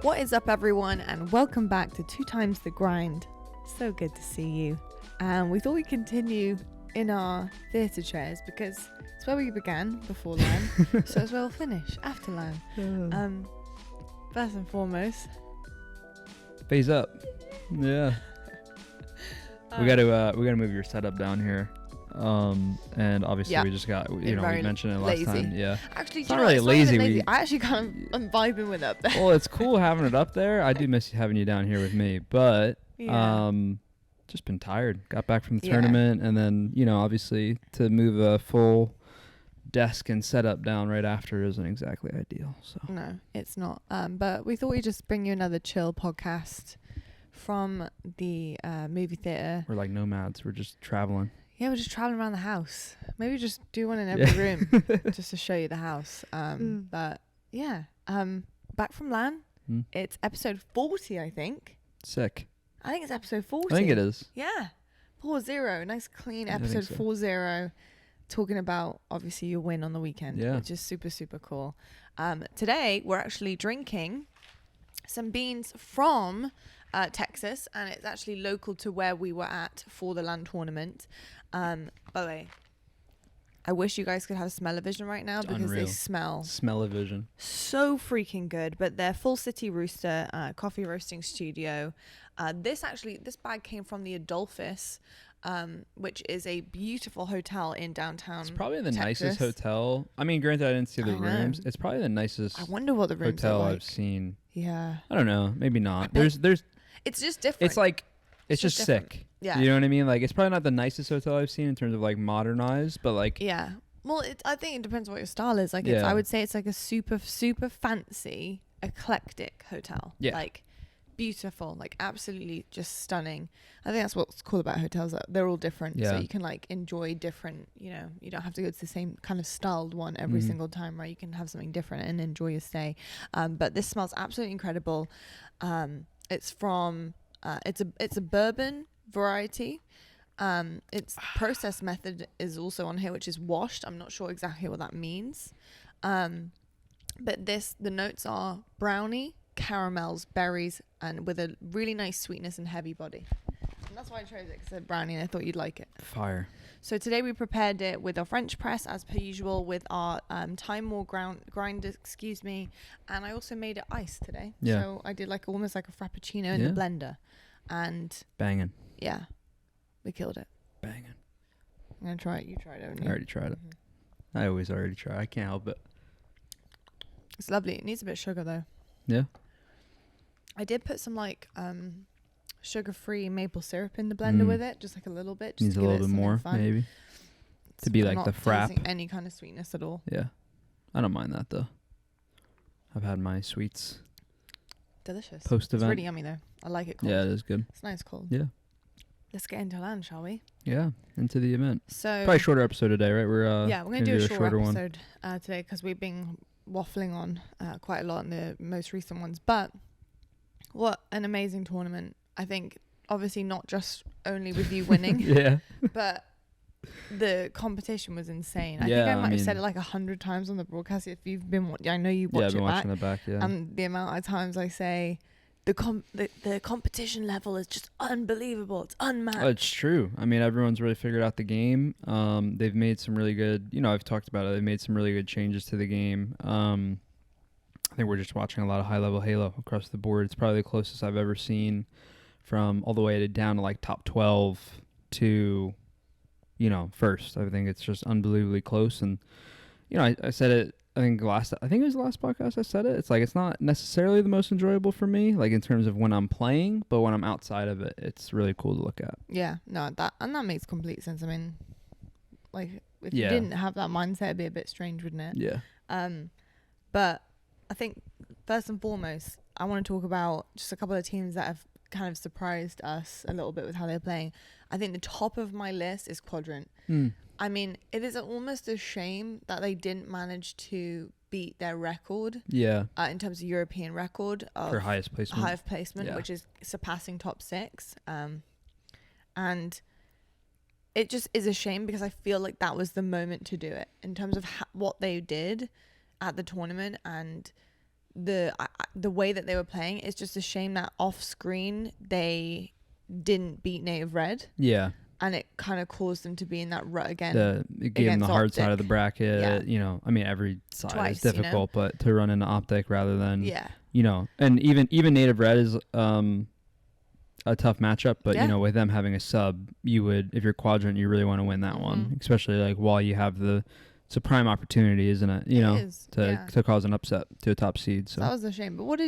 What is up, everyone, and welcome back to 2 Times the Grind. So good to see you. And we thought we'd continue in our theatre chairs because it's where we began before LAN, so it's where we'll finish after LAN. First and foremost, FaZe up. Yeah. We gotta move your setup down here. And obviously we just got, we mentioned it last time. Yeah. Actually, it's not really lazy. I actually kind of am vibing with it up there. Well, it's cool having it up there. I do miss having you down here with me, but just been tired. Got back from the tournament, and then obviously to move a full desk and setup down right after isn't exactly ideal. So no, it's not. But we thought we'd just bring you another chill podcast from the movie theater. We're like nomads. We're just traveling. Yeah, we're just traveling around the house. Maybe just do one in every room just to show you the house. But yeah, back from LAN. It's episode 40, I think. Sick. I think it's episode 40. I think it is. Yeah. 40. Nice clean episode 40. Talking about, obviously, your win on the weekend. Yeah. Which is super, super cool. Today, we're actually drinking some beans from Texas, and it's actually local to where we were at for the LAN tournament. By the way, I wish you guys could have smell-o-vision right now because unreal. they Smell-o-vision. So freaking good. But they're Full City Rooster coffee roasting studio. This bag came from the Adolphus, which is a beautiful hotel in downtown. It's probably the Texas. nicest hotel. I mean, granted, I didn't see the rooms. It's probably the nicest. I wonder what the rooms hotel are like. I've seen. Yeah. I don't know. Maybe not. There's. It's just different. It's just sick. Yeah. You know what I mean? Like, it's probably not the nicest hotel I've seen in terms of like modernized, but like. Yeah. Well, I think it depends what your style is. Like, I would say it's like a super, super fancy, eclectic hotel. Yeah. Like, beautiful, like absolutely just stunning. I think that's what's cool about hotels. That they're all different. Yeah. So you can like enjoy different, you don't have to go to the same kind of styled one every single time, right? You can have something different and enjoy your stay. But this smells absolutely incredible. It's from, it's a bourbon variety. Its process method is also on here, which is washed. I'm not sure exactly what that means. But the notes are brownie, caramels, berries, and with a really nice sweetness and heavy body. And that's why I chose it, because it's brownie and I thought you'd like it. Fire. So today we prepared it with our French press as per usual, with our Time More grinder, and I also made it iced today. Yeah. So I did almost like a frappuccino in the blender, and banging. Yeah, we killed it. Banging. I'm gonna try it. You tried it, haven't you? I already tried it. I always already try. I can't help it. It's lovely. It needs a bit of sugar though. Yeah. I did put some sugar-free maple syrup in the blender with it, just a little bit. Just needs to a give little bit more, fun. maybe. To be like the frap. Not any kind of sweetness at all. Yeah. I don't mind that though. I've had my sweets. Delicious. Post-event. It's really yummy though. I like it cold. Yeah, it is good. It's nice cold. Yeah. Let's get into LAN, shall we? Yeah, into the event. So probably a shorter episode today, right? We're going to do a shorter one. episode today because we've been waffling on quite a lot in the most recent ones. But what an amazing tournament. I think obviously not just only with you winning, but the competition was insane. I think I might have said it 100 times on the broadcast. If you've been watching, I know you watch it back. Yeah, I've been watching it back, yeah. And the amount of times I say the competition level is just unbelievable. It's unmatched. Oh, it's true. I mean, everyone's really figured out the game. They've made some really good, I've talked about it. They've made some really good changes to the game. I think we're just watching a lot of high-level Halo across the board. It's probably the closest I've ever seen from all the way down to top 12 to, first. I think it's just unbelievably close. And, I said it, I think it was the last podcast I said it. It's it's not necessarily the most enjoyable for me, in terms of when I'm playing, but when I'm outside of it, it's really cool to look at. Yeah, no, that makes complete sense. I mean, if you didn't have that mindset, it'd be a bit strange, wouldn't it? Yeah. But I think first and foremost, I want to talk about just a couple of teams that have kind of surprised us a little bit with how they're playing. I think the top of my list is Quadrant. I mean, it is almost a shame that they didn't manage to beat their record. Yeah. In terms of European record for highest placement, which is surpassing top 6. And it just is a shame because I feel like that was the moment to do it in terms of what they did at the tournament, and the way that they were playing. It's just a shame that off screen they didn't beat Native Red. Yeah. And it kind of caused them to be in that rut again. It gave them the hard OpTic. side of the bracket. Yeah. You know, I mean, every side Twice, is difficult, but to run into OpTic rather than, you know, and even Native Red is a tough matchup, but you know, with them having a sub, you would, if you're Quadrant, you really want to win that one, especially like while you have it's a prime opportunity, isn't it? You know, to cause an upset to a top seed. So that was a shame. But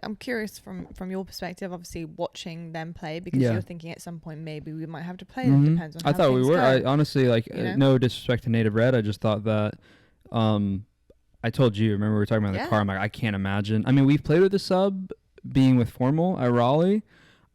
I'm curious from your perspective, obviously watching them play, because you're thinking at some point maybe we might have to play them. Depends on how I thought we were. go. I honestly, like, no disrespect to Native Red, I just thought that, I told you, remember we were talking about the car, I'm like, I can't imagine. I mean, we've played with the sub being with Formal at Raleigh,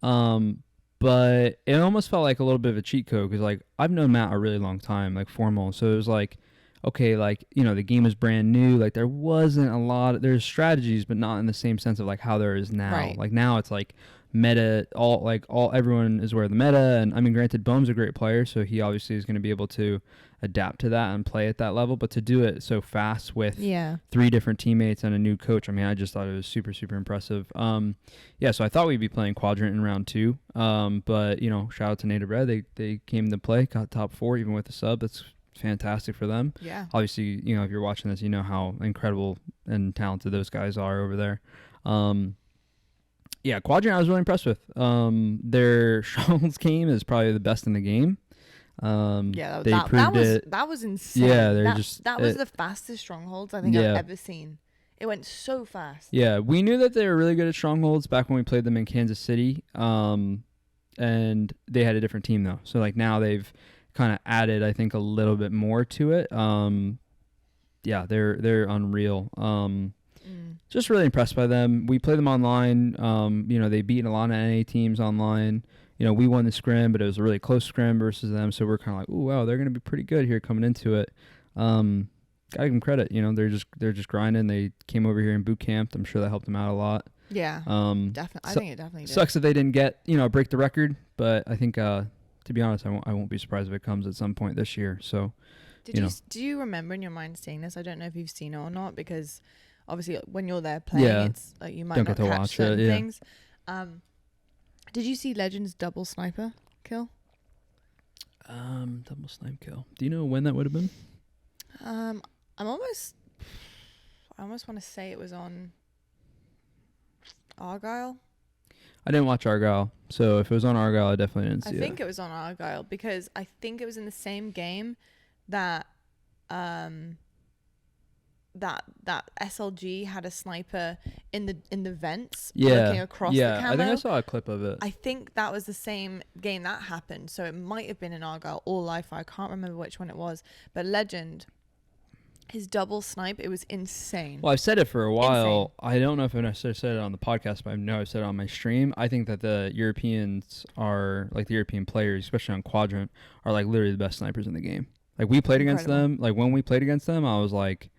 but it almost felt like a little bit of a cheat code, because like I've known Matt a really long time, like Formal, so it was like, okay, like, you know, the game was brand new, like there wasn't a lot, there's strategies, but not in the same sense of like how there is now. Right. Like now it's like meta, everyone is aware of the meta, and I mean, granted, Bohm's a great player, so he obviously is going to be able to adapt to that and play at that level, but to do it so fast with 3 different teammates and a new coach, I mean, I just thought it was super, super impressive. So I thought we'd be playing Quadrant in round 2, but, you know, shout out to Native Red, they came to play, got top 4 even with the sub. That's fantastic for them. Yeah. Obviously, you know, if you're watching this, you know how incredible and talented those guys are over there. Quadrant I was really impressed with. Their Strongholds game is probably the best in the game. That was insane. Yeah, that was the fastest Strongholds I think I've ever seen. It went so fast. Yeah, we knew that they were really good at Strongholds back when we played them in Kansas City. And they had a different team though. So like now they've kind of added, I think, a little bit more to it. They're unreal. Just really impressed by them. We play them online. You know, they've beaten a lot of NA teams online. You know, we won the scrim, but it was a really close scrim versus them. So we're kind of like, ooh, wow, they're going to be pretty good here coming into it. Gotta give them credit. You know, they're just grinding. They came over here and boot camped. I'm sure that helped them out a lot. Yeah, definitely. I think it definitely did. Sucks that they didn't get, you know, break the record, but I think to be honest, I won't be surprised if it comes at some point this year. So, do you remember in your mind seeing this? I don't know if you've seen it or not, because obviously when you're there playing, it's like you might not catch certain things. Did you see Legend's double sniper kill? Double snipe kill. Do you know when that would have been? I almost want to say it was on Argyle. I didn't watch Argyle, so if it was on Argyle, I definitely didn't see it. I think it was on Argyle, because I think it was in the same game that that SLG had a sniper in the vents looking across the camo. I think I saw a clip of it. I think that was the same game that happened, so it might have been in Argyle or Life. I can't remember which one it was, but Legend, his double snipe, it was insane. Well, I've said it for a while. I don't know if I necessarily said it on the podcast, but I know I've said it on my stream. I think that the Europeans are, like the European players, especially on Quadrant, are like literally the best snipers in the game. Like we played against them. Like when we played against them, I was like,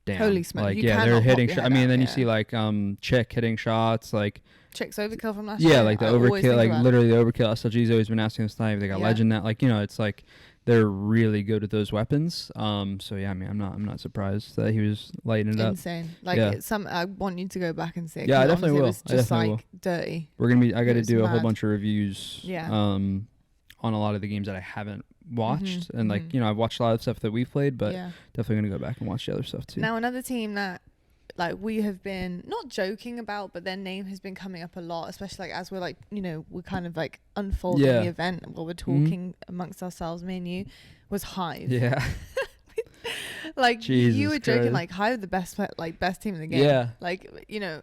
damn. Holy smokes. Like, they're hitting shots. I mean, then you see like Chick hitting shots, like Chick's overkill from last year. Like the overkill, like literally the overkill. SLG's always been asking to snipe. They got Legend now. Like, you know, it's like they're really good at those weapons. So yeah, I mean, I'm not surprised that he was lighting it up. Insane. Like I want you to go back and see it. Yeah, I definitely will. It was just dirty. I got to do a whole bunch of reviews. On a lot of the games that I haven't watched, and like you know, I've watched a lot of stuff that we've played, but definitely gonna go back and watch the other stuff too. Now another team that like we have been not joking about, but their name has been coming up a lot, especially like as we're like, you know, we're kind of like unfolding the event while we're talking amongst ourselves, me and you, was Hive. Yeah. Like Jesus you were joking, Christ. like Hive the best team in the game. Yeah. Like, you know,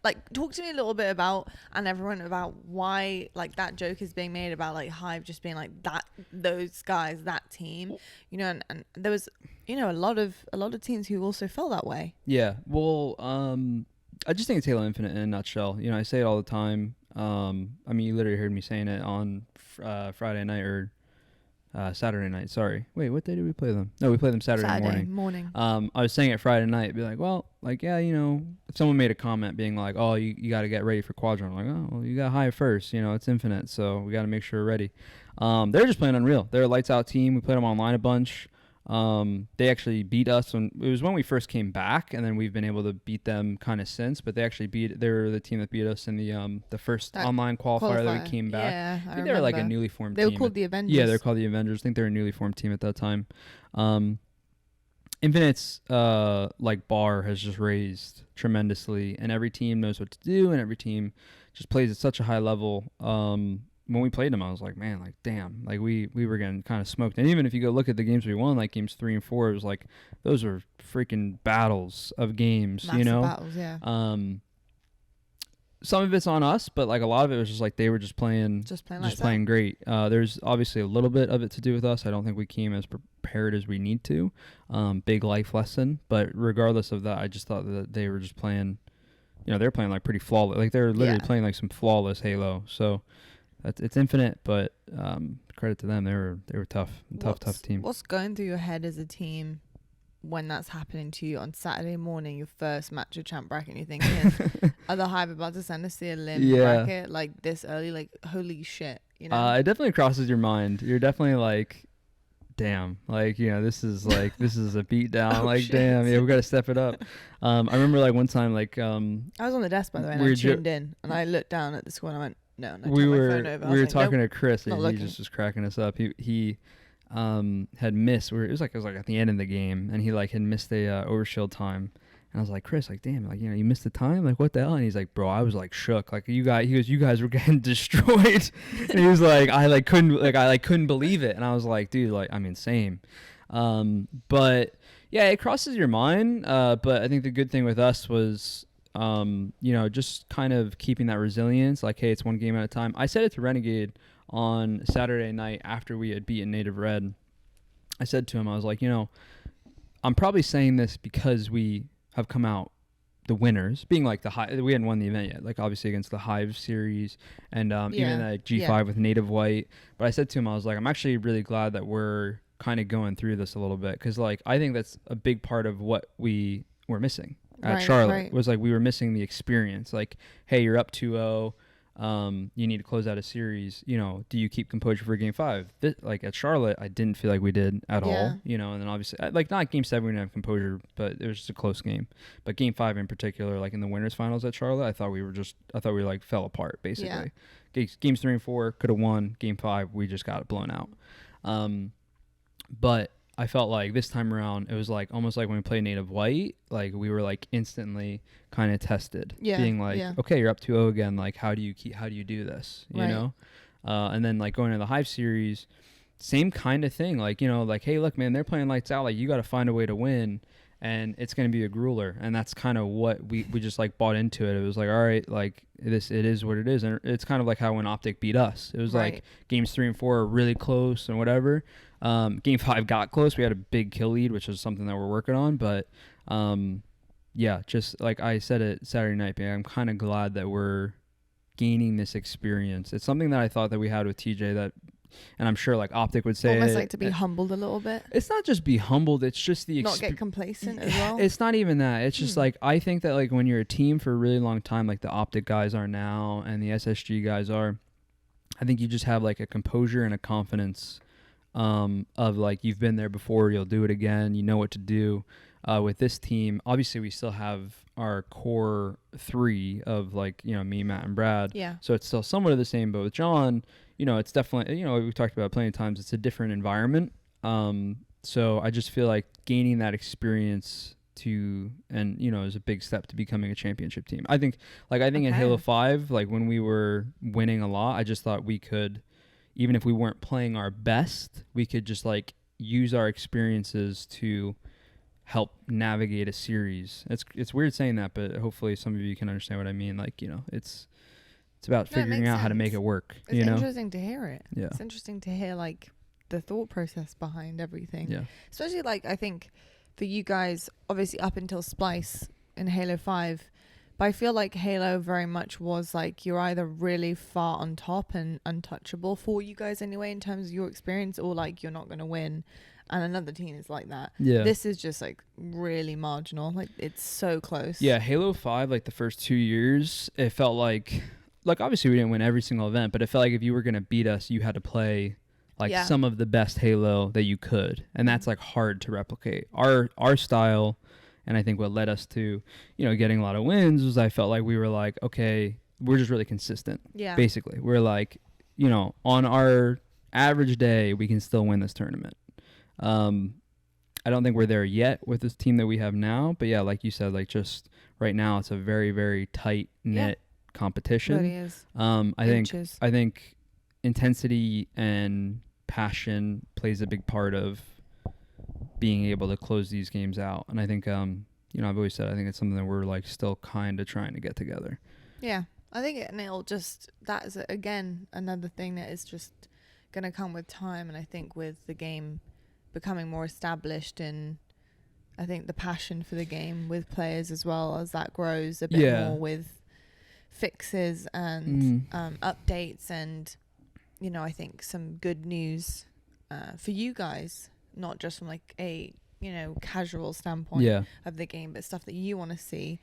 like talk to me a little bit about, and everyone, about why like that joke is being made about like Hive just being like that, those guys, that team, you know, and there was, you know, a lot of teams who also felt that way. Yeah. Well, I just think it's Halo Infinite in a nutshell. You know, I say it all the time. I mean, you literally heard me saying it on Friday night or Saturday night. Sorry. Wait, what day did we play them? No, we played them Saturday morning. I was saying it Friday night. Be like, well, like, yeah, you know, if someone made a comment being like, oh, you got to get ready for Quadrant. I'm like, oh, well, you got Hive first. You know, it's Infinite, so we got to make sure we're ready. They're just playing unreal. They're a lights out team. We played them online a bunch. They actually beat us it was when we first came back, and then we've been able to beat them kind of since. But they actually they're the team that beat us in the first online qualifier that we came back. Yeah, I think they were like a newly formed team. They were called the Avengers. Yeah, they're called the Avengers. I think they're a newly formed team at that time. Infinite's like bar has just raised tremendously, and every team knows what to do, and every team just plays at such a high level. When we played them, I was like, man, like, damn, like we were getting kind of smoked. And even if you go look at the games we won, like games 3 and 4, it was like those are freaking battles of games. Massive you know, battles, yeah. Some of it's on us, but like a lot of it was just like they were just playing great. There's obviously a little bit of it to do with us. I don't think we came as prepared as we need to. Big life lesson, but regardless of that, I just thought that they were just playing. You know, they're playing like pretty flawless. Like they're literally playing like some flawless Halo. So it's Infinite, but credit to them. They were tough team. What's going through your head as a team when that's happening to you on Saturday morning, your first match of champ bracket, and you're thinking, are the Hive about to send us to a limb bracket like this early? Like, holy shit, you know? It definitely crosses your mind. You're definitely like, damn, like, you know, this is a beat down. Like, shit. Damn, yeah, we got to step it up. I remember like one time, like, I was on the desk, by the way, and I tuned in, and I looked down at the score, and I went, no, we were talking to Chris, and he just was cracking us up. He had missed. It was like at the end of the game, and he like had missed a overshield time. And I was like, Chris, like, damn, like, you know, you missed the time, like, what the hell? And he's like, bro, I was like shook, like, you guys were getting destroyed. And he was like, I couldn't believe it. And I was like, dude, like, I mean, same. But yeah, it crosses your mind. But I think the good thing with us was, you know, just kind of keeping that resilience. Like, hey, it's one game at a time. I said it to Renegade on Saturday night after we had beaten Native Red. I said to him, I was like, you know, I'm probably saying this because we have come out the winners, being like the Hive. We hadn't won the event yet, like obviously against the Hive series and even the G5 with Native White. But I said to him, I was like, I'm actually really glad that we're kind of going through this a little bit, because like I think that's a big part of what we were missing at Charlotte. Was like we were missing the experience. Like, hey, you're up 2-0. You need to close out a series. You know, do you keep composure for game 5? Like at Charlotte, I didn't feel like we did at all. You know, and then obviously, like not game 7, we didn't have composure, but it was just a close game. But game 5 in particular, like in the winners finals at Charlotte, I thought we like fell apart basically. Games 3 and 4 could have won. Game 5, we just got it blown out. But I felt like this time around, it was like almost like when we played Native White, like we were like instantly kind of tested, being like, okay, you're up 2-0 again. Like, how do you do this? You know? And then like going to the Hive series, same kind of thing. Like, you know, like, hey, look, man, they're playing lights out. Like, you got to find a way to win, and it's going to be a grueler. And that's kind of what we just like bought into it. It was like, all right, like it is what it is. And it's kind of like how when OpTic beat us, it was like games 3 and 4 are really close and whatever. Game 5 got close. We had a big kill lead, which is something that we're working on. But yeah, just like I said it Saturday night, man, I'm kind of glad that we're gaining this experience. It's something that I thought that we had with TJ that, and I'm sure like OpTic would say almost like to be humbled a little bit. It's not just be humbled. It's just the not get complacent as well. It's not even that. It's just like, I think that like when you're a team for a really long time, like the OpTic guys are now and the SSG guys are, I think you just have like a composure and a confidence of like, you've been there before, you'll do it again, you know what to do. With this team, obviously we still have our core 3 of like, you know, me, Matt, and Brad. Yeah. So it's still somewhat of the same, but with John, you know, it's definitely, you know, we've talked about plenty of times, it's a different environment. So I just feel like gaining that experience and you know, is a big step to becoming a championship team. I think in Halo 5, like when we were winning a lot, I just thought we could, even if we weren't playing our best, we could just like use our experiences to help navigate a series. It's weird saying that, but hopefully some of you can understand what I mean. Like, you know, it's about figuring out how to make it work. It's interesting to hear it. Yeah. It's interesting to hear like the thought process behind everything. Yeah. Especially like, I think for you guys, obviously up until Splice in Halo 5, but I feel like Halo very much was like, you're either really far on top and untouchable for you guys anyway in terms of your experience, or like you're not going to win. And another team is like that. Yeah. This is just like really marginal. Like it's so close. Yeah. Halo 5, like the first 2 years, it felt like obviously we didn't win every single event, but it felt like if you were going to beat us, you had to play like some of the best Halo that you could, and that's like hard to replicate. Our style, and I think what led us to, getting a lot of wins was I felt like we were like, okay, we're just really consistent. Yeah. Basically, we're like, on our average day, we can still win this tournament. I don't think we're there yet with this team that we have now, but yeah, like you said, like just right now, it's a very, very tight knit competition. It really is. I think intensity and passion plays a big part of being able to close these games out, and I think I've always said I think it's something that we're like still kind of trying to get together. Yeah, I think that is again another thing that is just gonna come with time, and I think with the game becoming more established, and I think the passion for the game with players as well, as that grows a bit more with fixes and updates, and I think some good news for you guys, not just from like a casual standpoint of the game, but stuff that you want to see.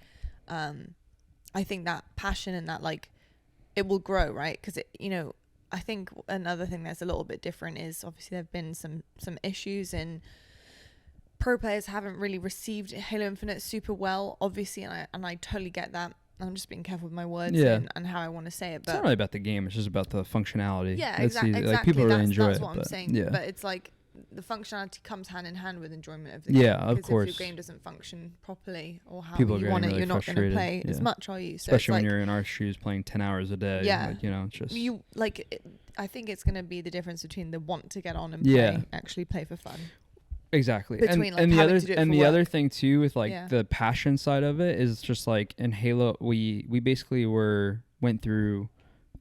I think that passion and that like it will grow, right? Because I think another thing that's a little bit different is obviously there have been some issues, and pro players haven't really received Halo Infinite super well, obviously, and I totally get that. I'm just being careful with my words and how I want to say it. But it's not really about the game; it's just about the functionality. Yeah, exactly. Like people really enjoy that's it. What I'm saying. Yeah. But it's like the functionality comes hand in hand with enjoyment of the game. Yeah, of course. If your game doesn't function properly or how people you want it, really you're not going to play as much, are you? So especially when you're in our shoes playing 10 hours a day. Yeah. Like, it's just... I think it's going to be the difference between the want to get on and play, actually play for fun. Exactly. Between, and the other thing too with like the passion side of it is just like in Halo we basically went through,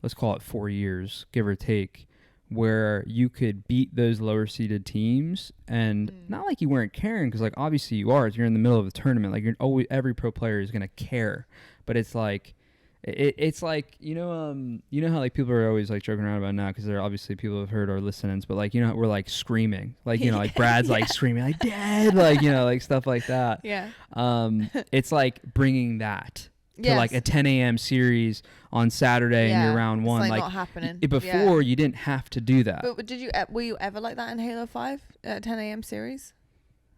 let's call it 4 years, give or take, where you could beat those lower seeded teams, and not like you weren't caring, because like obviously you are. You're in the middle of a tournament, like every pro player is gonna care, but it's like it's like how like people are always like joking around about now, because there are obviously people who've heard our listenings, but like we're like screaming, like like Brad's like screaming like dead, like like stuff like that. It's like bringing that to like a 10 a.m. series on Saturday in your round one. Like not happening. Before you didn't have to do that. But were you ever like that in Halo 5 at 10 a.m. series?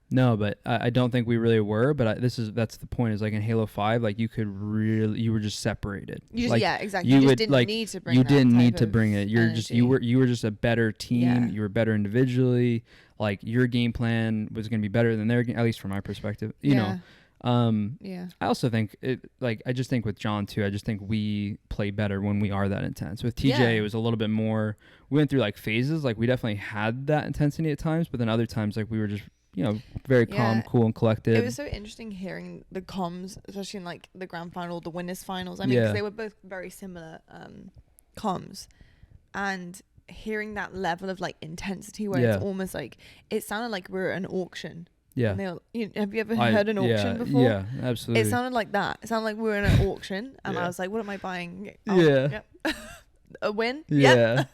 No, but I don't think we really were. But that's the point. Is like in Halo 5, like you were just separated. Exactly. You just didn't need to bring. You didn't need to bring it. Energy. You were just a better team. You were better individually. Like your game plan was going to be better than their game, at least from my perspective. You know. I also think I just think with John too, I just think we play better when we are that intense. With TJ, it was a little bit more, we went through like phases, like we definitely had that intensity at times, but then other times like we were just, very calm, cool, and collected. It was so interesting hearing the comms, especially in like the grand final, the winners finals. I mean, because they were both very similar comms, and hearing that level of like intensity where it's almost like, it sounded like we were at an auction. Yeah. Have you ever heard an auction before? Yeah, absolutely. It sounded like that. It sounded like we were in an auction, and I was like, what am I buying? A win? Yeah.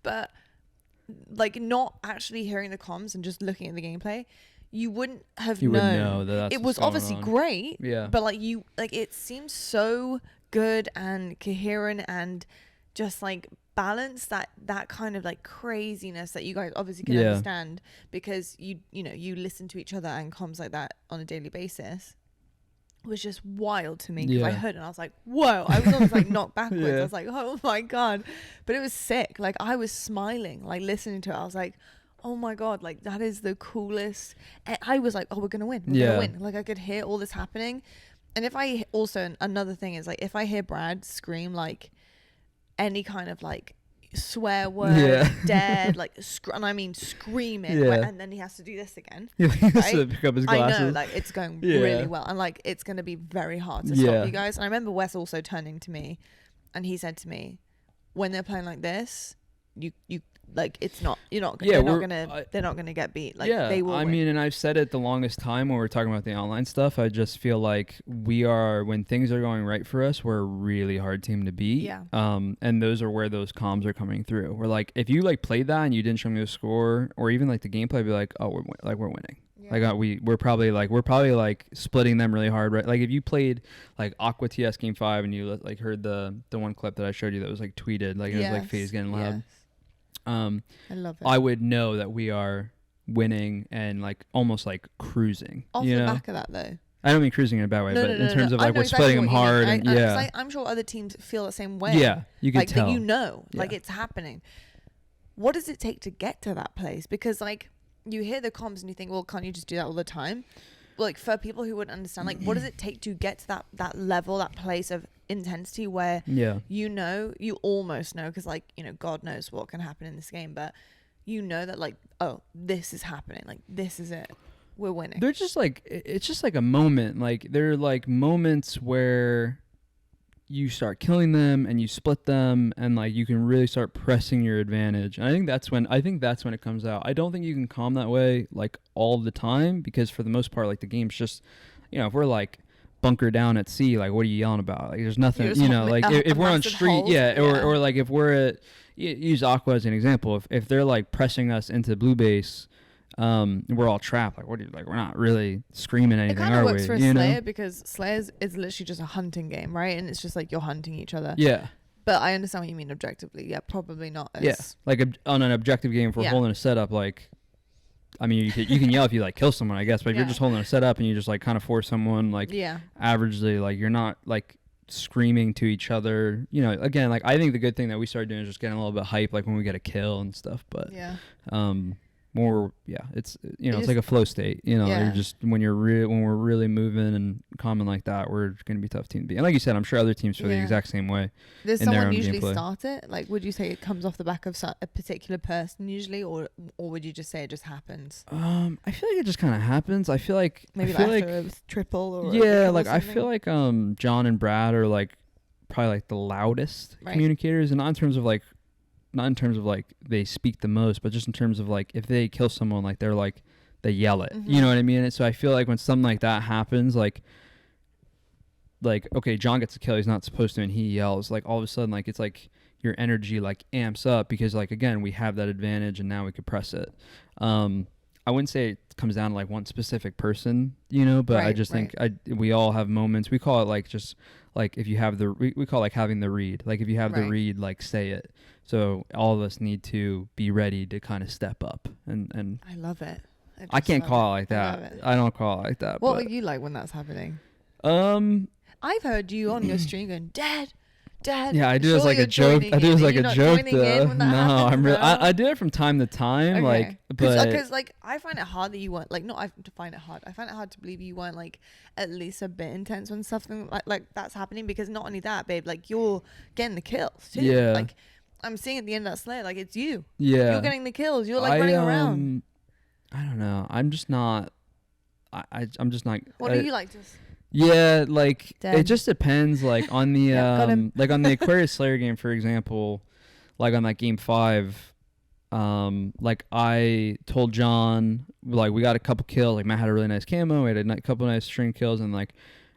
But like not actually hearing the comms and just looking at the gameplay, you wouldn't have known. Wouldn't know that's it was obviously great. Yeah. But like it seems so good and coherent and just like balance, that kind of like craziness that you guys obviously can understand, because you listen to each other, and comms like that on a daily basis was just wild to me, because I heard it and I was like, whoa, I was almost like knocked backwards. I was like, oh my god. But it was sick. Like I was smiling, like listening to it. I was like, oh my god, like that is the coolest. And I was like, oh, we're gonna win, gonna win. Like I could hear all this happening. And if I also, another thing is like, if I hear Brad scream like any kind of like swear word, dead, like and I mean screaming, and then he has to do this again, right? Pick up his glasses. I know, like it's going really well, and like it's going to be very hard to stop you guys. And I remember Wes also turning to me, and he said to me, when they're playing like this, you like it's not, they're not gonna get beat. Like they will. I mean, and I've said it the longest time when we're talking about the online stuff. I just feel like when things are going right for us, we're a really hard team to beat. Yeah. And those are where those comms are coming through. We're like, if you like played that and you didn't show me the score or even like the gameplay, I'd be like, oh, we're winning. Yeah. Like we're probably like splitting them really hard, right? Like if you played like Aqua TS Game 5 and you like heard the one clip that I showed you that was like tweeted, like it was like FaZe getting loud. I love it. I would know that we are winning and like almost like cruising. Off you the know? back of that though. I don't mean cruising in a bad way, but in terms of I like know we're exactly splitting them what you mean. hard and yeah. I'm sure other teams feel the same way. Yeah, you can like tell. that, you know, Yeah. like it's happening. What does it take to get to that place? Because like you hear the comms and you think, well, can't you just do that all the time? Like for people who wouldn't understand, like what does it take to get to that level, that place of intensity where you almost know, because like, you know, God knows what can happen in this game, but you know that like, oh, this is happening, like this is it, we're winning. They're just like, it's just like a moment. Like they're like moments where you start killing them and you split them and like you can really start pressing your advantage. And I think that's when it comes out. I don't think you can calm that way like all the time, because for the most part, like the game's just, you know, if we're like bunker down at sea, like what are you yelling about? Like there's nothing, you know, like if we're on street, or like if we're at, use Aqua as an example. If they're like pressing us into blue base, we're all trapped. Like, what are you, like, we're not really screaming anything, are we? It kind of works for you Slayer know? because Slayer is literally just a hunting game, right? And it's just like you're hunting each other. Yeah. But I understand what you mean objectively. Yeah, probably not as... Like on an objective game, if we're holding a setup, like, I mean, you can yell if you like kill someone, I guess, but if you're just holding a setup and you just like kind of force someone, like, averagely, like you're not like screaming to each other, you know. Again, like I think the good thing that we started doing is just getting a little bit hype, like when we get a kill and stuff. But more, it's, you know, it's like a flow state, you know. You're just when we're really moving and common like that, we're going to be a tough team to beat. And like you said, I'm sure other teams feel the exact same way. Does someone usually start it? Like, would you say it comes off the back of a particular person usually, or would you just say it just happens? I feel like it just kind of happens. I feel like maybe after a triple or like I feel like John and Brad are like probably like the loudest communicators, and not in terms of like they speak the most, but just in terms of like if they kill someone, like they're like they yell it. You know what I mean? And so I feel like when something like that happens, like okay, John gets a kill, he's not supposed to, and he yells, like all of a sudden, like it's like your energy like amps up because like again we have that advantage and now we could press it. I wouldn't say it comes down to like one specific person, you know, but I just think we all have moments. We call it like just like if you have we call it like having the read. Like if you have the read, like say it. So all of us need to be ready to kind of step up. And I love it. I can't call it like that. I don't call it like that. What are you like when that's happening? I've heard you on your stream going, Dad. Yeah, I do it as like a joke. I do it as like a joke though. No, I'm really. I do it from time to time, like, but because like I find it hard that you weren't like I find it hard to believe you weren't like at least a bit intense when something like that's happening, because not only that, babe, like you're getting the kills too. Yeah. Like I'm seeing at the end of that Slayer, like it's you. Yeah. You're getting the kills. You're like running around. I don't know. I'm just not. I'm just not. What do you like to? Yeah, like Dead. It just depends. Like on the like on the Aquarius Slayer game, for example, like on that game 5, like I told John, like we got a couple kills. Like Matt had a really nice camo. We had a couple nice string kills, and like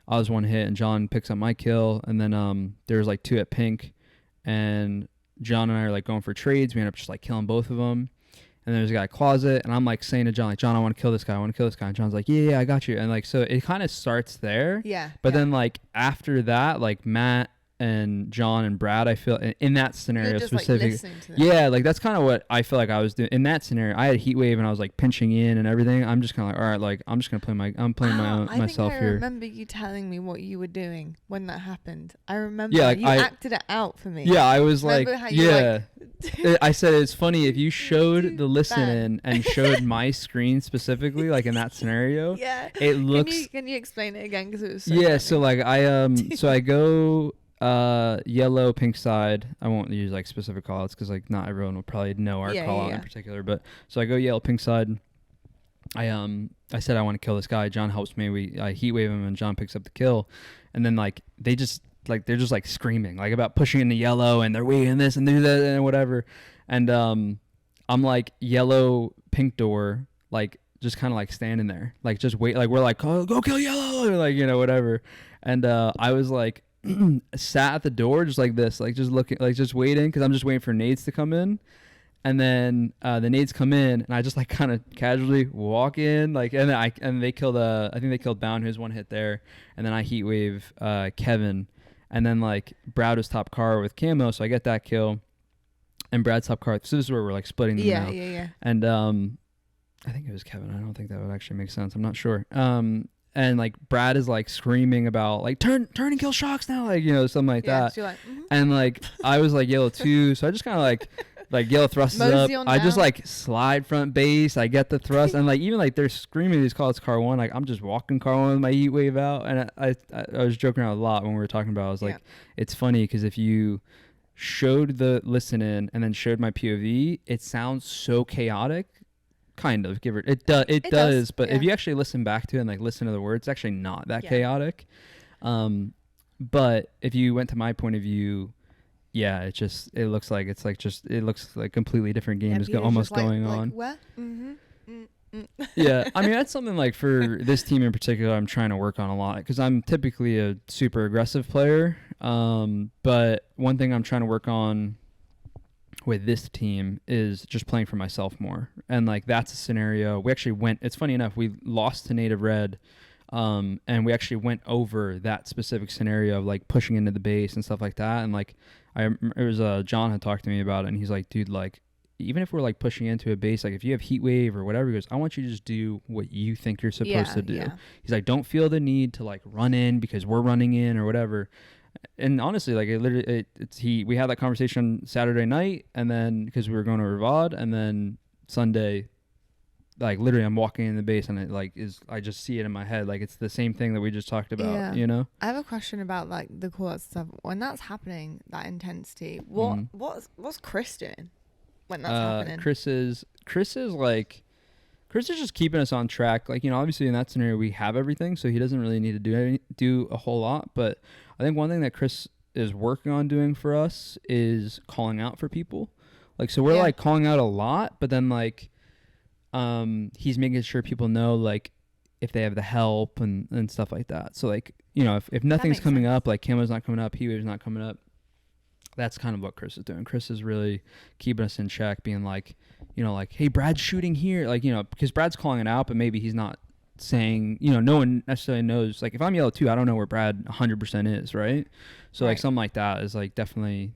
I was one hit, and John picks up my kill, and then there was like 2 at pink, and John and I are like going for trades. We end up just like killing both of them. And there's a guy closet, and I'm like saying to John, like, John, I want to kill this guy. And John's like, yeah, I got you. And like, so it kind of starts there. Yeah. But then like after that, like Matt and John and Brad, I feel in that scenario you're just, specifically. Like, listening to them. Yeah, like that's kind of what I feel like I was doing in that scenario. I had a heat wave and I was like pinching in and everything. I'm just kind of like, all right, like I'm just gonna play myself here. I remember you telling me what you were doing when that happened. I remember. Yeah, like you acted it out for me. Yeah, I was remember like, how you yeah. I said it's funny if you showed the listen in and showed my screen specifically, like in that scenario. Yeah. It looks. Can you explain it again? Because it was. So yeah. funny. So like I go yellow, pink side. I won't use like specific callouts because like not everyone will probably know our call out in particular. But so I go yellow, pink side. I said I want to kill this guy. John helps me. I heat wave him and John picks up the kill, and then like they're just like screaming like about pushing into yellow and they're waiting this and do that and whatever. And I'm like yellow, pink door, like just kind of like standing there, like just wait, like we're like, oh, go kill yellow, or like, you know, whatever. And I was like sat at the door just like this, like just looking, like just waiting, because I'm just waiting for nades to come in. And then the nades come in, and I just like kind of casually walk in, like, and they killed I think they killed Bound, who's one hit there, and then I heat wave Kevin, and then like Brad was top car with camo, so I get that kill. and Brad's top card. So this is where we're like splitting them now. Yeah. And I think it was Kevin. I don't think that would actually make sense. I'm not sure. And like Brad is like screaming about like turn and kill shocks now, like, you know, something like that. So you're like, And like I was like yellow too, so I just kind of like yellow thrusts up. I just like slide front base. I get the thrust, and like even like they're screaming these calls car one. Like I'm just walking car one with my heat wave out, and I was joking around a lot when we were talking about it. I was like, it's funny because if you showed the listen in and then showed my POV, it sounds so chaotic. Kind of, give it does, but if you actually listen back to it and like listen to the words, it's actually not that chaotic. But if you went to my point of view, it looks like completely different game is almost going on. What? Yeah, I mean that's something like for this team in particular I'm trying to work on a lot because I'm typically a super aggressive player. But one thing I'm trying to work on with this team is just playing for myself more. And like that's a scenario we actually it's funny enough, we lost to Native Red, and we actually went over that specific scenario of like pushing into the base and stuff like that. And like it was John had talked to me about it, and he's like, dude, like even if we're like pushing into a base, like if you have heat wave or whatever, he goes, I want you to just do what you think you're supposed to do. He's like, don't feel the need to like run in because we're running in or whatever. And honestly, like we had that conversation Saturday night, and then because we were going to Ravad, and then Sunday, like literally I'm walking in the base and it like I just see it in my head, like it's the same thing that we just talked about, you know. I have a question about like the call out stuff when that's happening, that intensity. What's Chris doing when that's happening? Chris is just keeping us on track. Like, you know, obviously in that scenario we have everything, so he doesn't really need to do a whole lot. But I think one thing that Chris is working on doing for us is calling out for people. Like, so we're like calling out a lot, but then like he's making sure people know like if they have the help and stuff like that. So like, you know, if nothing's coming up, like Camo's not coming up, Heat Wave's not coming up, that's kind of what Chris is doing. Chris is really keeping us in check, being like, you know, like, hey, Brad's shooting here. Like, you know, because Brad's calling it out, but maybe he's not saying, you know, no one necessarily knows. Like, if I'm yellow too, I don't know where Brad 100% is, right? So, like, something like that is, like, definitely,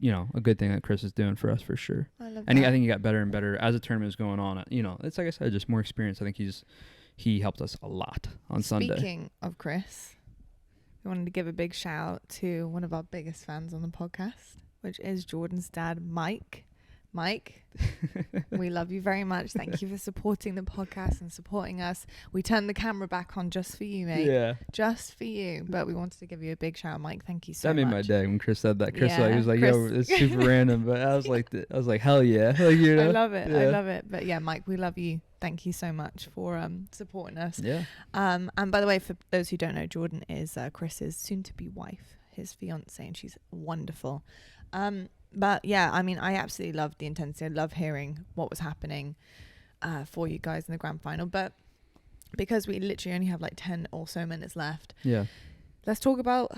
a good thing that Chris is doing for us for sure. I love that. I think he got better and better as the tournament was going on. You know, it's like I said, just more experience. I think he helped us a lot on Sunday. Speaking of Chris, we wanted to give a big shout out to one of our biggest fans on the podcast, which is Jordan's dad, Mike. Mike, we love you very much. Thank you for supporting the podcast and supporting us. We turned the camera back on just for you, mate. Yeah. Just for you. But we wanted to give you a big shout out, Mike. Thank you so much. That made my day when Chris said that. Chris was like, yo, it's super random. But I was like, hell yeah. Like, you know? I love it. Yeah. I love it. But yeah, Mike, we love you. Thank you so much for supporting us. Yeah. And by the way, for those who don't know, Jordan is Chris's soon-to-be wife, his fiance, and she's wonderful. But yeah, I mean, I absolutely loved the intensity. I love hearing what was happening for you guys in the grand final. But because we literally only have like 10 or so minutes left, let's talk about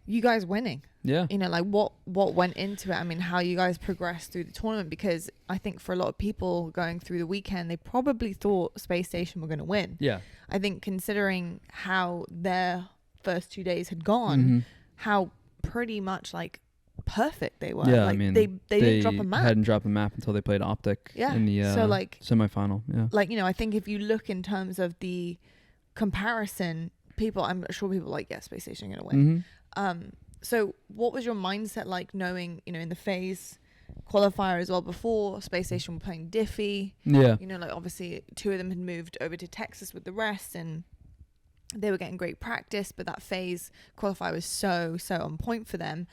you guys winning. Yeah. You know, like what went into it. I mean, how you guys progressed through the tournament, because I think for a lot of people going through the weekend, they probably thought Space Station were going to win. Yeah. I think considering how their first 2 days had gone, how pretty much like perfect they were. Yeah, like, I mean, they didn't drop a map. Hadn't dropped a map until they played OpTic in the so like semifinal. Yeah. Like, you know, I think if you look in terms of the comparison, I'm sure people like, yeah, Space Station are going to win. So what was your mindset like, knowing, you know, in the FaZe qualifier as well, before Space Station were playing Diffie? Yeah. You know, like obviously 2 of them had moved over to Texas with the rest, and they were getting great practice, but that FaZe qualifier was so on point for them.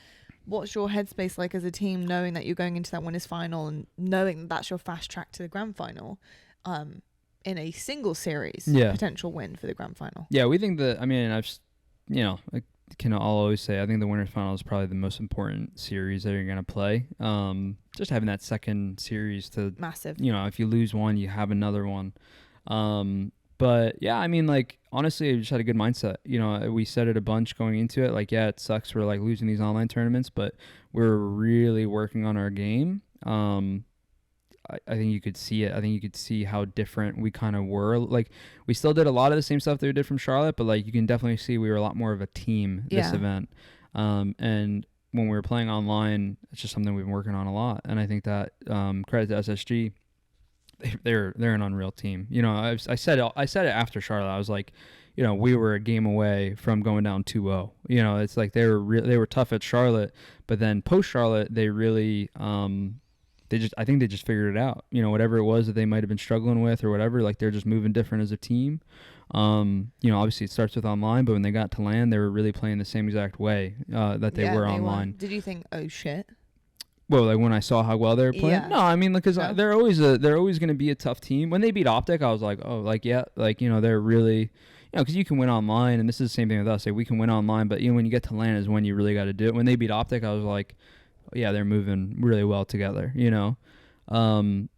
What's your headspace like as a team, knowing that you're going into that winners final and knowing that that's your fast track to the grand final, in a single series potential win for the grand final? Yeah, we think that, I mean, I'll always say, I think the winners final is probably the most important series that you're going to play. Just having that second series to massive. You know, if you lose one, you have another one. But yeah, I mean, like, honestly, I just had a good mindset. You know, we said it a bunch going into it. Like, yeah, it sucks we're like losing these online tournaments, but we're really working on our game. I think you could see it. I think you could see how different we kind of were. Like, we still did a lot of the same stuff that we did from Charlotte, but like, you can definitely see we were a lot more of a team this event. And when we were playing online, it's just something we've been working on a lot. And I think that credit to SSG, they're an unreal team. You know, I said it after Charlotte. I was like, you know, we were a game away from going down 2-0. You know, it's like they were tough at Charlotte, but then post Charlotte, they really I think they just figured it out. You know, whatever it was that they might have been struggling with or whatever, like they're just moving different as a team. You know, obviously it starts with online, but when they got to LAN, they were really playing the same exact way that they were online. Did you think, oh shit? Well, like when I saw how well they were playing, no, I mean, because they're always going to be a tough team. When they beat OpTic, I was like, oh, like yeah, like you know, they're really, you know, because you can win online, and this is the same thing with us. Like we can win online, but you know, when you get to LAN is when you really got to do it. When they beat OpTic, I was like, oh, yeah, they're moving really well together. You know, I'm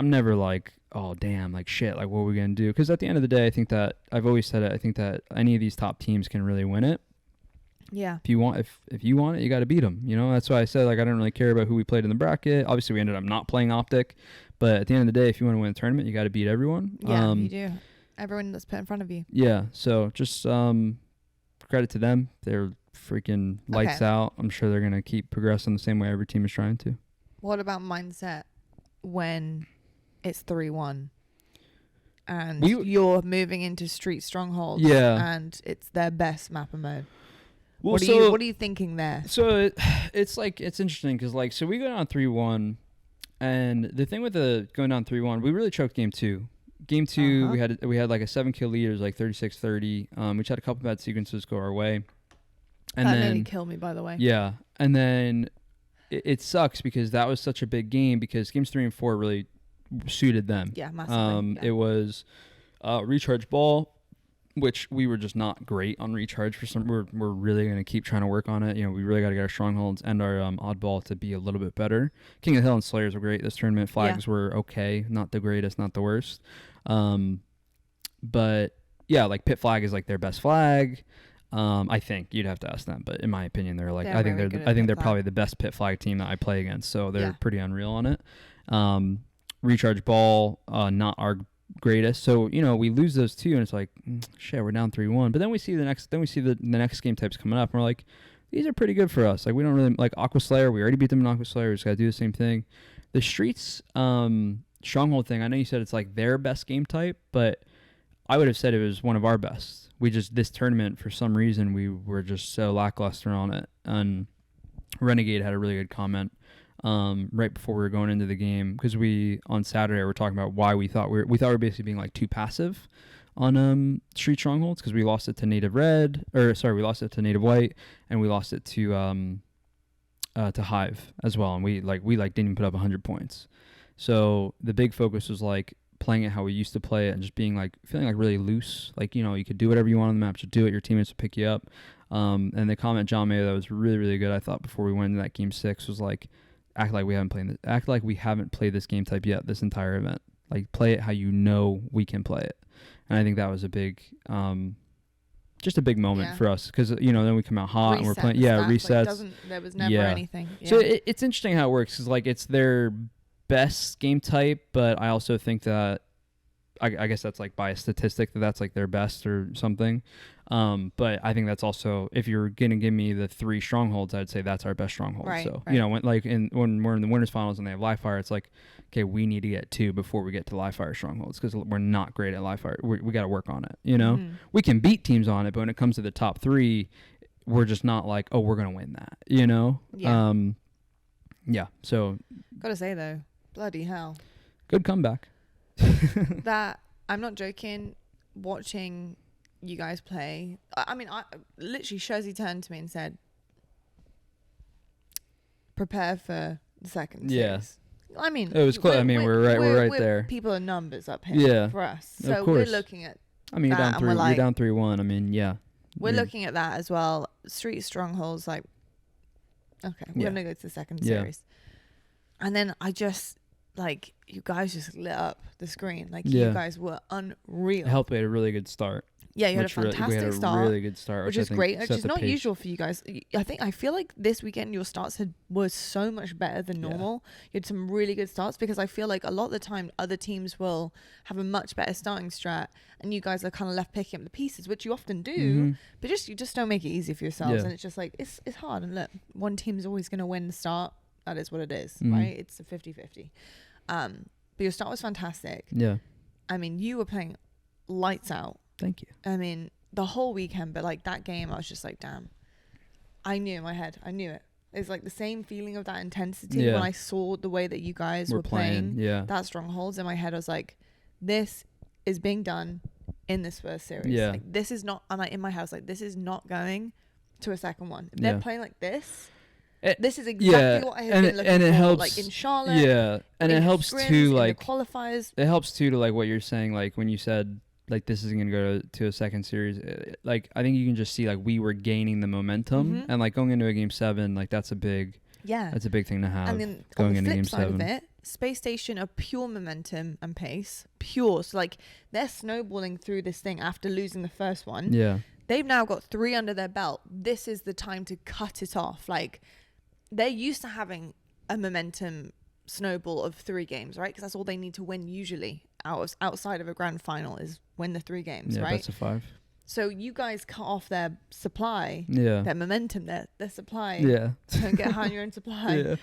never like, oh damn, like shit, like what are we gonna do? Because at the end of the day, I think that I've always said it. I think that any of these top teams can really win it. Yeah. If you want it, you got to beat them. You know, that's why I said like I don't really care about who we played in the bracket. Obviously, we ended up not playing OpTic, but at the end of the day, if you want to win a tournament, you got to beat everyone. Yeah, you do. Everyone that's put in front of you. Yeah. So just credit to them. They're freaking lights out. I'm sure they're gonna keep progressing the same way every team is trying to. What about mindset when it's 3-1 and you're moving into street strongholds? Yeah. And it's their best mapper mode. Well, what are you thinking there? So it's like it's interesting because like so we go down 3-1, and the thing with the going down 3-1, we really choked game 2. Game 2, we had like a 7-kill lead. It was like 36-30. We just had a couple bad sequences go our way, and that then nearly killed me, by the way. Yeah, and then it sucks because that was such a big game because games 3 and 4 really suited them. Yeah, massively. It was recharge ball, which we were just not great on recharge for some. We're really going to keep trying to work on it. You know, we really got to get our strongholds and our oddball to be a little bit better. King of the Hill and Slayers were great this tournament. Flags were okay, not the greatest, not the worst. But yeah, like Pit Flag is like their best flag. I think you'd have to ask them, but in my opinion, they're like I think they're probably the best Pit Flag team that I play against. So they're pretty unreal on it. Recharge ball, not our greatest. So, you know, we lose those two and it's like, shit, we're down 3-1. But then we see the next game types coming up and we're like, these are pretty good for us. Like we don't really like Aqua Slayer. We already beat them in Aqua Slayer. We just got to do the same thing. The Streets Stronghold thing, I know you said it's like their best game type, but I would have said it was one of our best. We just, this tournament, for some reason, we were just so lackluster on it. And Renegade had a really good comment right before we were going into the game, because we on Saturday were talking about why we thought we were basically being like too passive on Street Strongholds, because we lost it to Native Red, we lost it to Native White, and we lost it to Hive as well, and we didn't even put up 100 points. So the big focus was like playing it how we used to play it and just being like feeling like really loose, like, you know, you could do whatever you want on the map, just do it, your teammates will pick you up. And the comment John made that was really, really good, I thought, before we went into that game 6 was like, act like we haven't played this game type yet this entire event. Like, play it how you know we can play it. And I think that was a big just a big moment for us, because, you know, then we come out hot and we're playing resets. Like, there was never anything. So it's interesting how it works, because like it's their best game type, but I also think that I guess that's like by a statistic that's like their best or something. But I think that's also, if you're gonna give me the 3 strongholds, I'd say that's our best stronghold. Right, so right. You know, when we're in the winners finals and they have live fire, it's like, okay, we need to get 2 before we get to live fire strongholds, because we're not great at live fire. We got to work on it. You know, we can beat teams on it, but when it comes to the top 3, we're just not like, oh, we're gonna win that. You know. So Gotta say though, bloody hell, good comeback. That, I'm not joking, watching you guys play, I mean, I literally, Shirzi turned to me and said, prepare for the second series. I mean, it was close. I mean, we're right there. People are numbers up here for us. So we're looking at, I mean, you're down 3-1. I mean, we're looking at that as well. Street Strongholds, like, okay, we're going to go to the second series. And then I just, like, you guys just lit up the screen. Like, you guys were unreal. It helped. We had a really good start. Yeah, you had a fantastic start. Really good start, which is great. Which is not usual for you guys. I feel like this weekend your starts was so much better than normal. You had some really good starts, because I feel like a lot of the time other teams will have a much better starting strat, and you guys are kind of left picking up the pieces, which you often do. But you just don't make it easy for yourselves, and it's just like it's hard. And look, one team's always going to win the start. That is what it is, right? It's a 50-50. But your start was fantastic. Yeah. I mean, you were playing lights out. Thank you. I mean, the whole weekend, but like that game, I was just like, damn. I knew in my head. I knew it. It's like the same feeling of that intensity when I saw the way that you guys were playing that Strongholds. In my head, I was like, this is being done in this first series. Yeah. Like, this is not, and in my house, like, this is not going to a second one. If they're playing like this, this is exactly what I have been looking for. It helps, like in Charlotte. Yeah. And it helps too, like, the qualifiers. It helps too to like what you're saying, like when you said, like, this isn't going to go to a second series. Like, I think you can just see, like, we were gaining the momentum. And, like, going into a Game 7, like, that's a big thing to have. And then going on the into flip Game side 7. of it, Space Station are pure momentum and pace. Pure. So, like, they're snowballing through this thing after losing the first one. Yeah. They've now got 3 under their belt. This is the time to cut it off. Like, they're used to having a momentum snowball of 3 games, right? Because that's all they need to win usually. Outside of a grand final is win the 3 games, right? Best of 5. So you guys cut off their supply, their momentum, their supply. Don't get high on your own supply.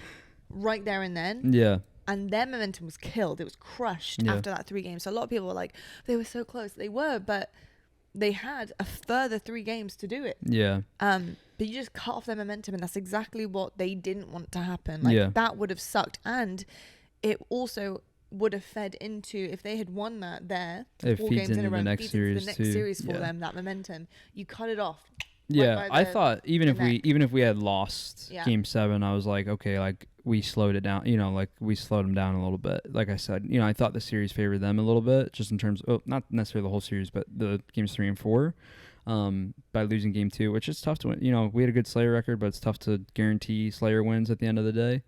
Right there and then. Yeah. And their momentum was killed. It was crushed after that 3 games. So a lot of people were like, they were so close. They were, but they had a further 3 games to do it. Yeah. But you just cut off their momentum, and that's exactly what they didn't want to happen. Like, that would have sucked. And it also would have fed into, if they had won that there, it 4 feeds games in a into row, the next series for them, that momentum. You cut it off. Yeah, I thought even if we had lost Game 7, I was like, okay, like, we slowed it down. You know, like, we slowed them down a little bit. Like I said, you know, I thought the series favored them a little bit, just in terms of, not necessarily the whole series, but the games 3 and 4. By losing Game 2, which is tough to win. You know, we had a good Slayer record, but it's tough to guarantee Slayer wins at the end of the day.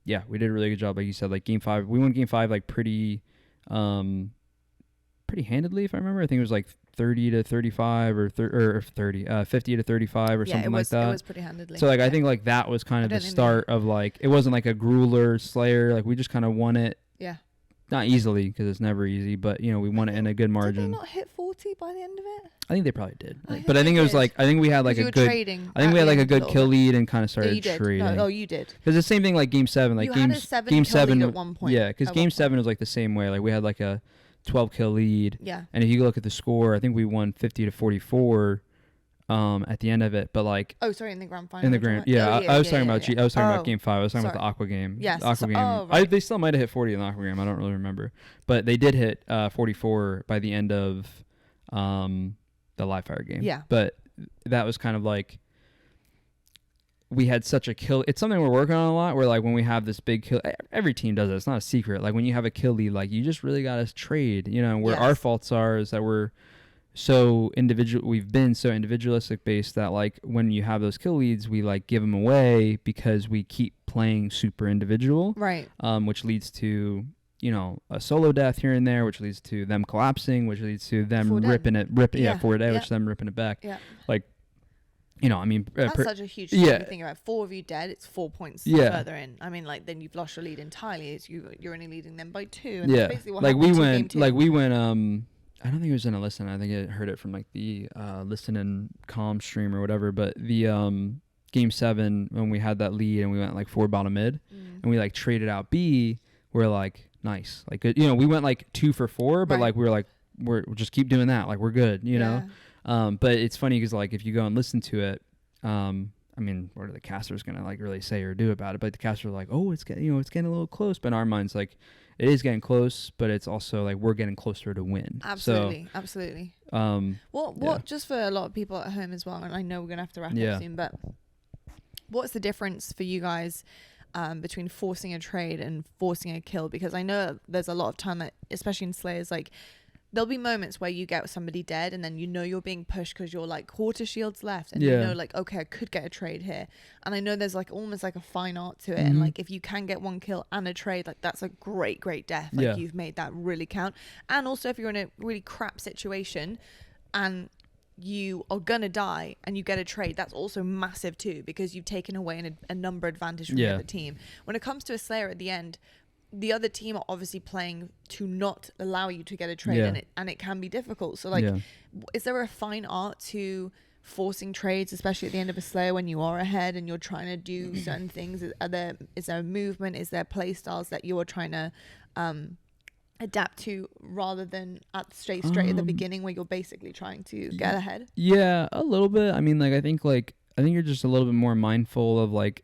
Yeah, we did a really good job, like you said. Like Game 5, we won Game 5 like pretty handedly, if I remember. I think it was like 30 to 35 or 50 to 35 or something like that. It was pretty handedly. So like I think like that was kind of the start of, like, it wasn't like a grueler Slayer. Like, we just kind of won it. Yeah. Not easily, because it's never easy, but, you know, we won it in a good margin. Did they not hit 40 by the end of it? I think they probably did. But I think it was like, I think we had like a good, I think we had like a good kill lead and kind of started trading. No, you did. Because the same thing like Game 7, like Game 7 at one point. Yeah, because Game 7 was like the same way. Like, we had like a 12 kill lead. Yeah. And if you look at the score, I think we won 50 to 44 at the end of it. But like, oh, sorry, in the grand final. In the grand, I was talking about I was talking about Game 5. I was talking about the Aqua game. Yes. The Aqua game. They still might have hit 40 in the Aqua game. I don't really remember, but they did hit 44 by the end of the live fire game. Yeah. But that was kind of like, we had such a kill. It's something we're working on a lot, where like when we have this big kill, every team does it. It's not a secret. Like, when you have a kill lead, like, you just really got to trade, you know, where our faults are is that we're so individual. We've been so individualistic based that, like, when you have those kill leads, we like give them away because we keep playing super individual. Right. Which leads to, you know, a solo death here and there, which leads to them collapsing, which leads to them ripping it which them ripping it back. Yeah. Like, you know, I mean, that's such a huge thing. You think about 4 of you dead, it's 4 points further in. I mean, like, then you've lost your lead entirely. It's you're only leading them by 2. And that's basically what happened we went. I don't think it was in a listen. I think I heard it from like the listen and calm stream or whatever. But the Game 7, when we had that lead and we went like 4 bottom mid, and we like traded out B, we're like, nice, like, you know, we went like 2 for 4, but like we're like, we'll just keep doing that, like, we're good, you know. But it's funny because, like, if you go and listen to it, I mean, what are the casters gonna like really say or do about it? But the casters are like, oh, it's getting a little close. But in our minds, like, it is getting close, but it's also like we're getting closer to win. Absolutely. What just for a lot of people at home as well, and I know we're gonna have to wrap up soon, but what's the difference for you guys between forcing a trade and forcing a kill? Because I know there's a lot of time that, especially in Slayers, like, there'll be moments where you get somebody dead and then you're being pushed because you're like quarter shields left and like, okay, I could get a trade here. And I know there's like almost like a fine art to it. And like if you can get one kill and a trade, like that's a great death. Like you've made that really count. And also if you're in a really crap situation and you are gonna die and you get a trade, that's also massive too, because you've taken away a number advantage from the other team. When it comes to a Slayer at the end, the other team are obviously playing to not allow you to get a trade, and it can be difficult. So like, is there a fine art to forcing trades, especially at the end of a Slayer when you are ahead and you're trying to do certain things? Is there a movement? Is there play styles that you are trying to adapt to rather than straight at the beginning where you're basically trying to get ahead? Yeah, a little bit. I mean, like I think you're just a little bit more mindful of like,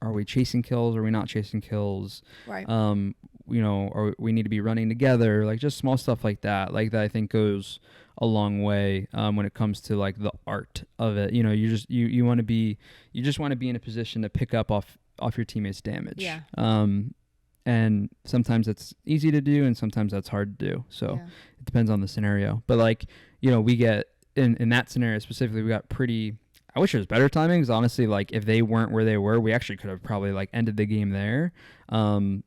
are we chasing kills? Are we not chasing kills? Right. Or we need to be running together, like just small stuff like that. Like that I think goes a long way when it comes to like the art of it. You just want to be in a position to pick up off your teammates' damage. Yeah. And sometimes it's easy to do and sometimes that's hard to do. So it depends on the scenario. But like, we get in that scenario specifically, we got pretty, I wish it was better timing, because honestly, like if they weren't where they were, we actually could have probably like ended the game there.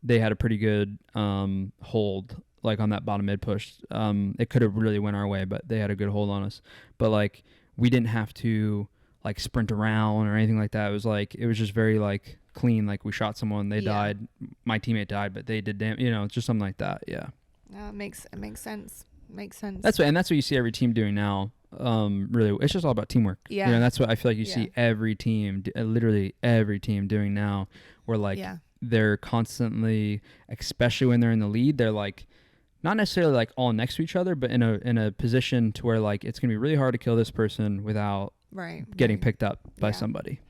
They had a pretty good hold like on that bottom mid push. It could have really went our way, but they had a good hold on us. But like we didn't have to like sprint around or anything like that. It was just very like clean. Like we shot someone, they died, my teammate died, but they did damage. It's just something like that. Yeah. It makes sense. Makes sense. That's what you see every team doing now. Really, it's just all about teamwork. Yeah. That's what I feel like you see every team, literally every team doing now, where like they're constantly, especially when they're in the lead, they're like not necessarily like all next to each other, but in a position to where like it's gonna be really hard to kill this person without getting picked up by somebody.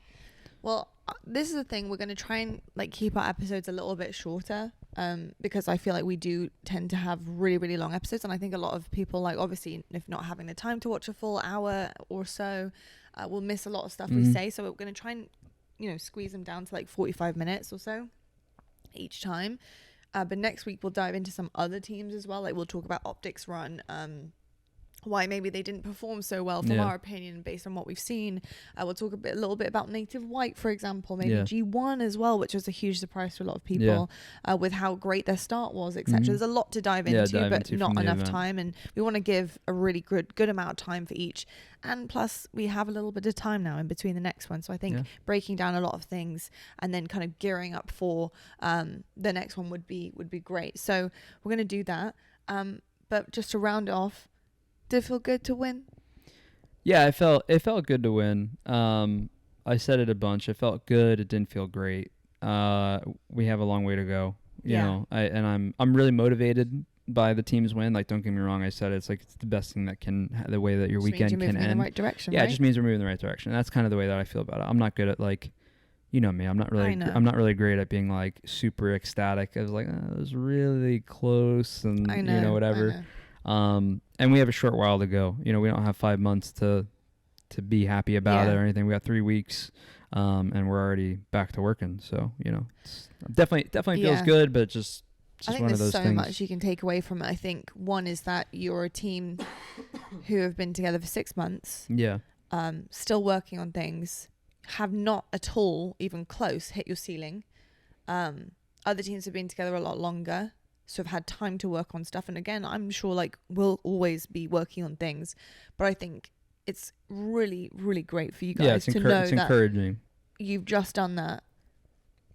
Well, this is the thing, we're going to try and like keep our episodes a little bit shorter, because I feel like we do tend to have really, really long episodes, and I think a lot of people, like obviously if not having the time to watch a full hour or so, will miss a lot of stuff we say. So we're going to try and squeeze them down to like 45 minutes or so each time. But next week we'll dive into some other teams as well. Like we'll talk about OpTic's run, why maybe they didn't perform so well from our opinion based on what we've seen. We'll talk a little bit about Native White, for example, maybe G1 as well, which was a huge surprise to a lot of people, with how great their start was, etc. There's a lot to dive into, but not enough time, and we want to give a really good amount of time for each. And plus we have a little bit of time now in between the next one, so I think breaking down a lot of things and then kind of gearing up for the next one would be great. So we're going to do that, but just to round it off, did it feel good to win? Yeah, it felt good to win. I said it a bunch. It felt good. It didn't feel great. We have a long way to go. You know, I'm really motivated by the team's win. Like, don't get me wrong. I said it's the best thing that the way that your weekend can end. In the right direction. Yeah, it just means we're moving in the right direction. And that's kind of the way that I feel about it. I'm not good at me. I'm not really great at being like super ecstatic. I was like, it was really close, and whatever. And we have a short while to go. We don't have 5 months to be happy about it or anything. We got 3 weeks, and we're already back to working. So, it's definitely feels good, but just one of those things. I think there's so much you can take away from it. I think one is that you're a team who have been together for 6 months. Yeah. Still working on things, have not at all even close hit your ceiling. Other teams have been together a lot longer, so I've had time to work on stuff. And again, I'm sure we'll always be working on things, but I think it's really, really great for you guys to know it's encouraging. You've just done that,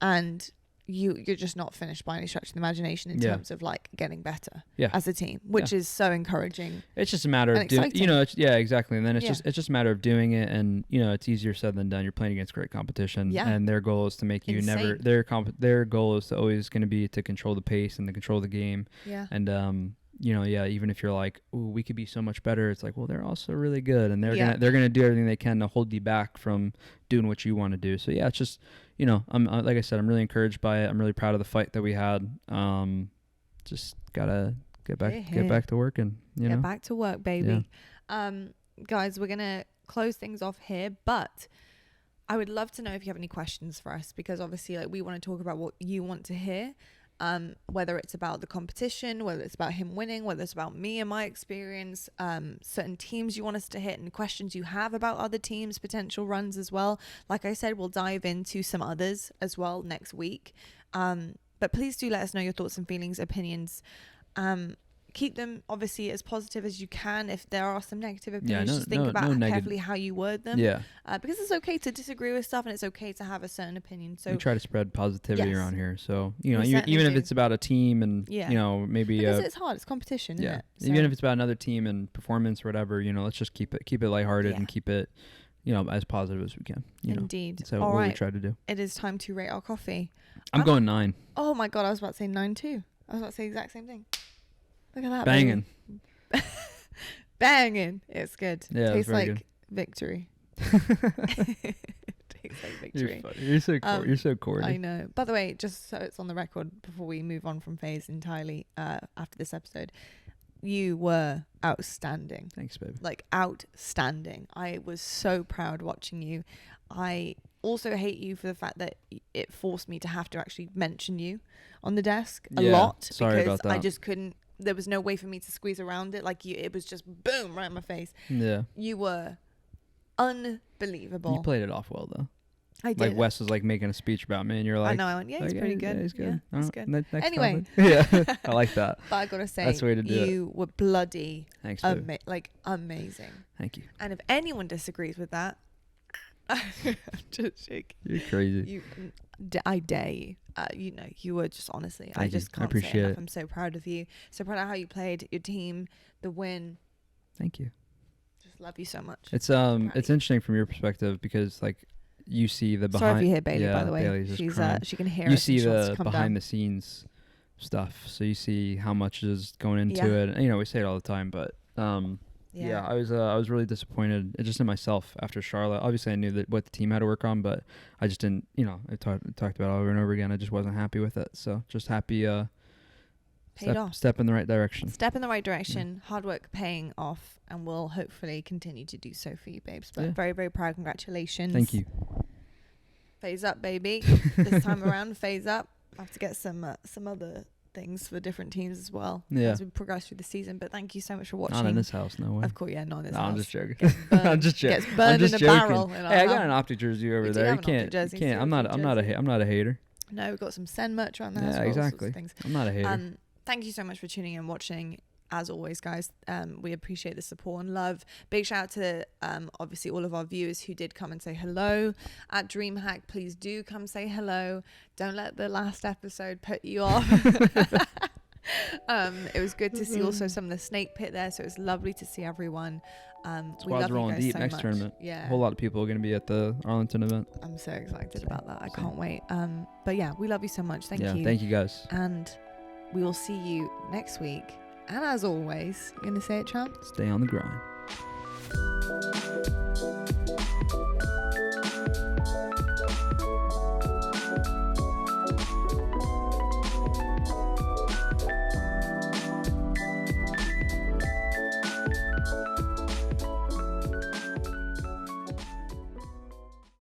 and you're just not finished by any stretch of the imagination in terms of getting better as a team, which is so encouraging. It's just a matter of doing, exactly. And then it's just a matter of doing it, and it's easier said than done. You're playing against great competition, and their goal is to make you their goal is to always going to be to control the pace and to control the game. Yeah. And even if you're like, ooh, we could be so much better, it's like, well, they're also really good, and they're gonna do everything they can to hold you back from doing what you want to do. So yeah, it's just I'm like I said, I'm really encouraged by it. I'm really proud of the fight that we had. Just gotta get back to working. Get back to work, baby. Yeah. Guys, we're gonna close things off here, but I would love to know if you have any questions for us, because obviously we want to talk about what you want to hear. whether it's about the competition, whether it's about him winning, whether it's about me and my experience, certain teams you want us to hit, and questions you have about other teams, potential runs as well. Like I said, we'll dive into some others as well next week. But please do let us know your thoughts and feelings, opinions. Keep them obviously as positive as you can. If there are some negative opinions, just think about carefully how you word them. Yeah. Because it's okay to disagree with stuff, and it's okay to have a certain opinion. So we try to spread positivity around here. So, you know, We even if do. it's about a team and, you know, maybe... Because it's hard. It's competition, isn't it? So even if it's about another team and performance or whatever, you know, let's just keep it lighthearted and keep it, you know, as positive as we can. Indeed. Know? So what we try to do. It is time to rate our coffee. I'm going 9. Oh my God, I was about to say 9 too. I was about to say the exact same thing. Look at that. Banging. Banging. It's good. Yeah, tastes like good. Victory. Tastes like victory. You're so corny. I know. By the way, just so it's on the record before we move on from FaZe entirely after this episode, you were outstanding. Thanks, baby. Like outstanding. I was so proud watching you. I also hate you for the fact that it forced me to have to actually mention you on the desk a lot. Sorry because about that. I just couldn't. There was no way for me to squeeze around it. Like it was just boom right in my face. Yeah. You were unbelievable. You played it off well though. I did. Like Wes was like making a speech about me, and you're like, I know. I went, yeah, he's pretty good. Yeah, he's good. Yeah, he's good. Next Anyway. yeah, I like that. But I gotta say, that's the way to do you were bloody. Thanks, baby. Amazing. Thank you. And if anyone disagrees with that, I'm just shaking. You're crazy. I dare you. You know, you were just honestly. I just can't appreciate say enough. it. I'm so proud of you. So proud of how you played, your team, the win. Thank you. Just love you so much. It's interesting from your perspective because like you see the behind. Sorry if you hear Bailey, by the way. Bailey's She's she can hear you us. see the behind behind the scenes stuff, so you see how much is going into it. And, you know, we say it all the time, but yeah, I was really disappointed just in myself after Charlotte. Obviously, I knew that what the team had to work on, but I just didn't. You know, I talked about it over and over again. I just wasn't happy with it. So just happy. Step in the right direction. Step in the right direction. Yeah. Hard work paying off, and we'll hopefully continue to do so for you, babes. But very, very proud. Congratulations. Thank you. FaZe up, baby. This time around, FaZe up. I have to get some other things for different teams as well as we progress through the season. But thank you so much for watching. Not in this house, no way. Of course, not in this house. I'm just joking. I'm just joking. Gets burned in a barrel. Hey, I got an OpTic jersey over there. You can't. I'm not a hater. No, we've got some Sen merch around there. Yeah, exactly. I'm not a hater. Thank you so much for tuning in and watching. As always, guys, we appreciate the support and love. Big shout out to obviously all of our viewers who did come and say hello at DreamHack. Please do come say hello. Don't let the last episode put you off. It was good to see also some of the snake pit there, so it was lovely to see everyone. Squad's rolling deep next tournament. Yeah, a whole lot of people are going to be at the Arlington event. I'm so excited about that. I can't wait. But yeah, we love you so much. Thank you. Thank you guys. And we will see you next week. And as always, you're going to say it, champ? Stay on the grind.